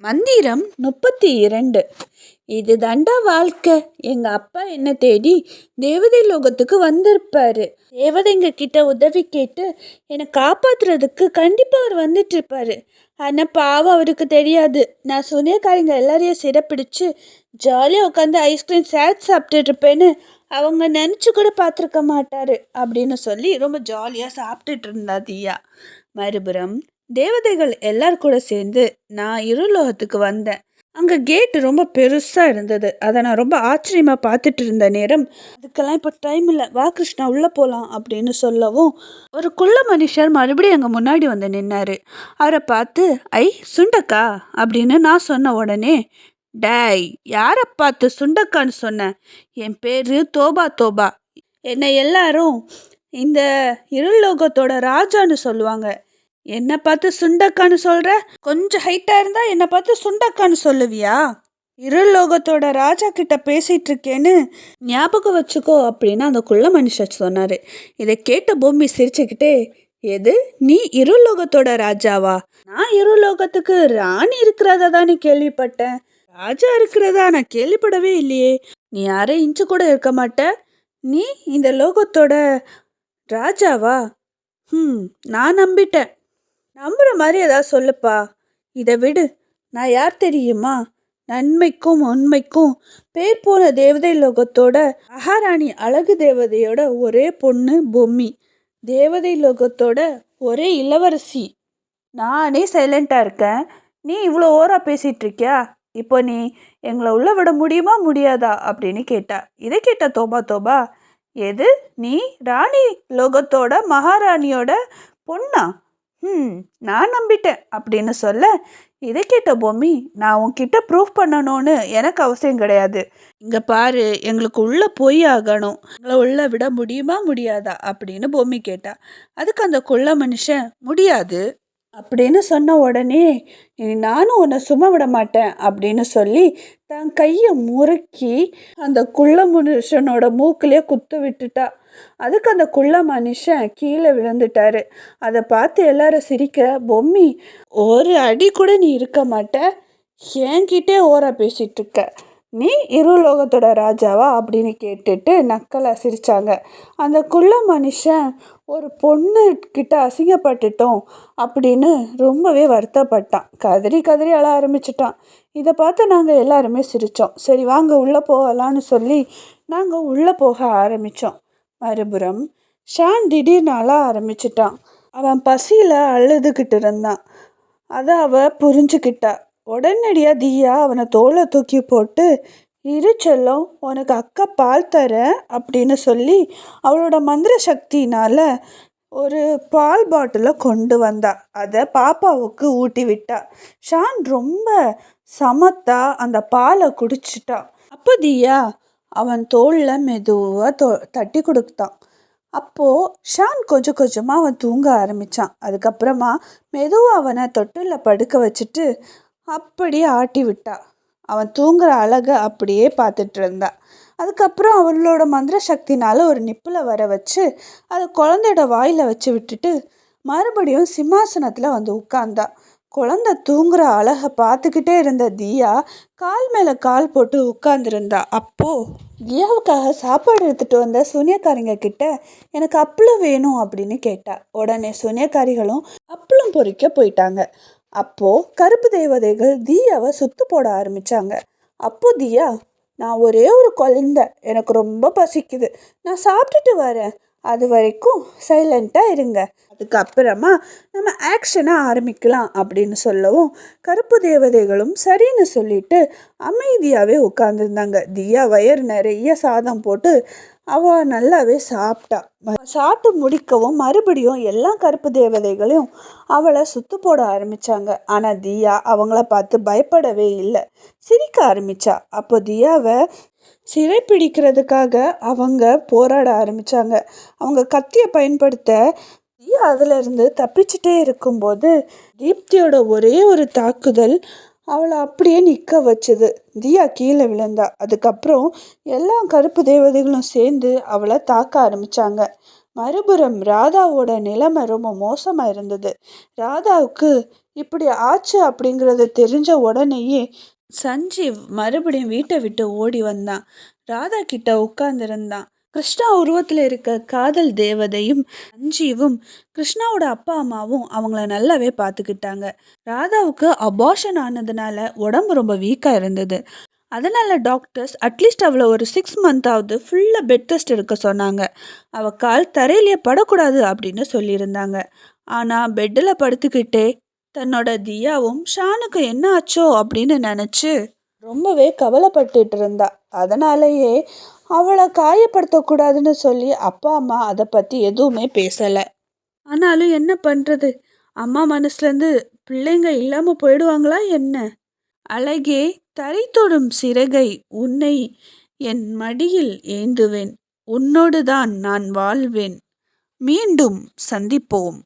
மந்திரம் 32. இது தண்டா வாழ்க்கை. எங்க அப்பா என்ன தேடி தேவதை லோகத்துக்கு வந்திருப்பாரு. தேவதைங்க கிட்ட உதவி கேட்டு என்னை காப்பாத்துறதுக்கு கண்டிப்பா அவர் வந்துட்டு இருப்பாரு. ஆனா பாவம் அவருக்கு தெரியாது, நான் சூனியக்காரங்க எல்லாரையும் சிறப்பிடிச்சு ஜாலியாக உட்காந்து ஐஸ்கிரீம் சாப்பிட்டுட்டு இருப்பேன்னு அவங்க நினச்சி கூட பார்த்துருக்க மாட்டாரு அப்படின்னு சொல்லி ரொம்ப ஜாலியாக சாப்பிட்டுட்டு இருந்தா தியா. மறுபுறம் தேவதைகள் எல்லாரும் கூட சேர்ந்து நான் இருலோகத்துக்கு வந்தேன். அங்கே கேட்டு ரொம்ப பெருசாக இருந்தது. அதை நான் ரொம்ப ஆச்சரியமாக பார்த்துட்டு இருந்த நேரம், அதுக்கெல்லாம் இப்போ டைம் இல்லை, வா கிருஷ்ணா உள்ளே போகலாம் அப்படின்னு சொல்லவும் ஒரு குள்ள மனுஷர் மறுபடியும் எங்கள் முன்னாடி வந்து நின்னாரு. அவரை பார்த்து, ஐ சுண்டக்கா அப்படின்னு நான் சொன்ன உடனே, டேய் யாரை பார்த்து சுண்டக்கான்னு சொன்னேன்? என் பேர் தோபா தோபா. என்னை எல்லாரும் இந்த இருலோகத்தோட ராஜான்னு சொல்லுவாங்க. என்னை பார்த்து சுண்டக்கான்னு சொல்கிற? கொஞ்சம் ஹைட்டாக இருந்தால் என்னை பார்த்து சுண்டக்கான்னு சொல்லுவியா? இருலோகத்தோட ராஜா கிட்ட பேசிகிட்டு இருக்கேன்னு ஞாபகம் வச்சுக்கோ அப்படின்னு அந்த குள்ள மனுஷன் சொன்னார். இதை கேட்ட பூமி சிரிச்சுக்கிட்டே, எது நீ இருலோகத்தோட ராஜாவா? நான் இருலோகத்துக்கு ராணி இருக்கிறதா தான் நீ கேள்விப்பட்டேன், ராஜா இருக்கிறதா நான் கேள்விப்படவே இல்லையே. நீ அரை இன்ச்சு கூட இருக்க மாட்ட, நீ இந்த லோகத்தோட ராஜாவா? நான் நம்பிட்டேன். நம்புற மாதிரி ஏதாவது சொல்லுப்பா. இதை விடு, நான் யார் தெரியுமா? நன்மைக்கும் உண்மைக்கும் பேர் போன தேவதை லோகத்தோட மகாராணி அழகு தேவதையோட ஒரே பொண்ணு பொம்மி, தேவதை லோகத்தோட ஒரே இளவரசி. நானே சைலண்டாக இருக்கேன், நீ இவ்வளோ ஓரா பேசிகிட்டு இருக்கியா? இப்போ நீ எங்களை உள்ள விட முடியுமா முடியாதா அப்படின்னு கேட்டா. இதை கேட்ட தோபா தோபா, எது நீ ராணி லோகத்தோட மகாராணியோட பொண்ணா? நான் நம்பிட்டேன் அப்படின்னு சொல்ல, இதை கேட்ட பொம்மி, நான் உன்கிட்ட ப்ரூஃப் பண்ணணும்னு எனக்கு அவசியம் கிடையாது. இங்கே பாரு, எங்களுக்கு உள்ளே போய் ஆகணும், எங்களை உள்ளே விட முடியுமா முடியாதா அப்படின்னு பொம்மி கேட்டா. அதுக்கு அந்த குள்ள மனுஷன், முடியாது அப்படின்னு சொன்ன உடனே, நானும் உன்னை சும்மா விட மாட்டேன் அப்படின்னு சொல்லி தன் கையை முறுக்கி அந்த குள்ள மனுஷனோட மூக்கிலே குத்து விட்டுட்டா. அதுக்கு அந்த குள்ள மனுஷன் கீழே விழுந்துட்டாரு. அதை பார்த்து எல்லாரும் சிரிக்க, பொம்மி ஒரு அடி கூட நீ இருக்க மாட்ட, என்கிட்டே ஓரா பேசிட்டு இருக்க, நீ இருலோகத்தோட ராஜாவா அப்படின்னு கேட்டுட்டு நக்கலாக சிரித்தாங்க. அந்த குள்ள மனுஷன் ஒரு பொண்ணு கிட்ட அசிங்கப்பட்டுட்டோம் அப்படின்னு ரொம்பவே வருத்தப்பட்டான். கதறி கதறி அழ ஆரம்பிச்சிட்டான். இதை பார்த்து நாங்கள் எல்லாருமே சிரித்தோம். சரி வாங்க உள்ளே போகலான்னு சொல்லி நாங்கள் உள்ளே போக ஆரம்பித்தோம். மறுபுறம் ஷான் திடீர்னு அழ ஆரம்பிச்சிட்டான். அவன் பசியில் அழுதுகிட்டு இருந்தான். அதை அவ புரிஞ்சுக்கிட்டா. உடனடியாக தியா அவனை தோலை தூக்கி போட்டு, இரு செல்லம், உனக்கு அக்கா பால் தர அப்படின்னு சொல்லி அவளோட மந்திர சக்தினால் ஒரு பால் பாட்டிலை கொண்டு வந்தா. அதை பாப்பாவுக்கு ஊட்டி விட்டா. ஷான் ரொம்ப சமத்தா அந்த பாலை குடிச்சிட்டான். அப்போ தியா அவன் தோளில் மெதுவாக தட்டி கொடுத்தான். அப்போது ஷான் கொஞ்சம் கொஞ்சமாக அவன் தூங்க ஆரம்பித்தான். அதுக்கப்புறமா மெதுவாக அவனை தொட்டிலில் படுக்க வச்சுட்டு அப்படியே ஆட்டி விட்டா. அவன் தூங்குற அழகை அப்படியே பார்த்துட்டு இருந்தா. அதுக்கப்புறம் அவளோட மந்திர சக்தினால் ஒரு நிப்பில் வர வச்சு அதை குழந்தையோட வாயில் வச்சு விட்டுட்டு மறுபடியும் சிம்மாசனத்தில் வந்து உட்கார்ந்தா. குழந்தை தூங்குற அழகை பார்த்துக்கிட்டே இருந்த தியா கால் மேலே கால் போட்டு உட்கார்ந்துருந்தா. அப்போது தியாவுக்காக சாப்பாடு எடுத்துகிட்டு வந்த சூனியக்காரிங்க கிட்ட எனக்கு அப்பளம் வேணும் அப்படின்னு கேட்டா. உடனே சூனியக்காரிகளும் அப்பளம் பொறிக்க போயிட்டாங்க. அப்போது கருப்பு தேவதைகள் தியாவை சுத்து போட ஆரம்பித்தாங்க. அப்போ தியா, நான் ஒரே ஒரு குழந்தை, எனக்கு ரொம்ப பசிக்குது, நான் சாப்பிட்டுட்டு வரேன், அது வரைக்கும் சைலண்ட்டாக இருங்க, அதுக்கப்புறமா நம்ம ஆக்ஷனை ஆரம்பிக்கலாம் அப்படின்னு சொல்லவும் கருப்பு தேவதைகளும் சரின்னு சொல்லிட்டு அமைதியாகவே உட்காந்துருந்தாங்க. தியா வயிறு நிறைய சாதம் போட்டு அவள் நல்லாவே சாப்பிட்டா. சாப்பிட்டு முடிக்கவும் மறுபடியும் எல்லா கருப்பு தேவதைகளையும் அவளை சுத்து போட ஆரம்பித்தாங்க. ஆனால் தியா அவங்கள பார்த்து பயப்படவே இல்லை, சிரிக்க ஆரம்பித்தா. அப்போ தியாவை சிறை பிடிக்கிறதுக்காக அவங்க போராட ஆரம்பித்தாங்க. அவங்க கத்தியை பயன்படுத்த தியா அதிலிருந்து தப்பிச்சுட்டே இருக்கும்போது தீப்தியோட ஒரே ஒரு தாக்குதல் அவளை அப்படியே நிற்க வச்சுது. தியா கீழே விழுந்தா. அதுக்கப்புறம் எல்லா கருப்பு தேவதைகளும் சேர்ந்து அவளை தாக்க ஆரம்பித்தாங்க. மறுபுறம் ராதாவோட நிலைமை ரொம்ப மோசமாக இருந்தது. ராதாவுக்கு இப்படி ஆச்சு அப்படிங்கிறத தெரிஞ்ச உடனேயே சஞ்சீவ் மறுபடியும் வீட்டை விட்டு ஓடி வந்தான். ராதா கிட்ட உட்கார்ந்திருந்தான். கிருஷ்ணா உருவத்தில் இருக்க காதல் தேவதையும் சஞ்சீவும் கிருஷ்ணாவோட அப்பா அம்மாவும் அவங்கள நல்லாவே பார்த்துக்கிட்டாங்க. ராதாவுக்கு அபார்ஷன் ஆனதுனால உடம்பு ரொம்ப வீக்காக இருந்தது. அதனால டாக்டர்ஸ் அட்லீஸ்ட் அவளை ஒரு 6 மந்தாவது ஃபுல்லாக பெட் ரெஸ்ட் எடுக்க சொன்னாங்க. அவள் கால் தரையிலேயே படக்கூடாது அப்படின்னு சொல்லியிருந்தாங்க. ஆனால் பெட்டில் படுத்துக்கிட்டே தன்னோட தியாவும் ஷானுக்கு என்ன ஆச்சோ அப்படின்னு நினச்சி ரொம்பவே கவலைப்பட்டுட்டு இருந்தா. அதனாலேயே அவளை காயப்படுத்தக்கூடாதுன்னு சொல்லி அப்பா அம்மா அதை பற்றி எதுவுமே பேசலை. ஆனாலும் என்ன பண்ணுறது, அம்மா மனசுலேருந்து பிள்ளைங்க இல்லாமல் போயிடுவாங்களா என்ன? அழகே தரை தொடும் சிறகை உன்னை என் மடியில் ஏந்துவேன், உன்னோடு தான் நான் வாழ்வேன், மீண்டும் சந்திப்போம்.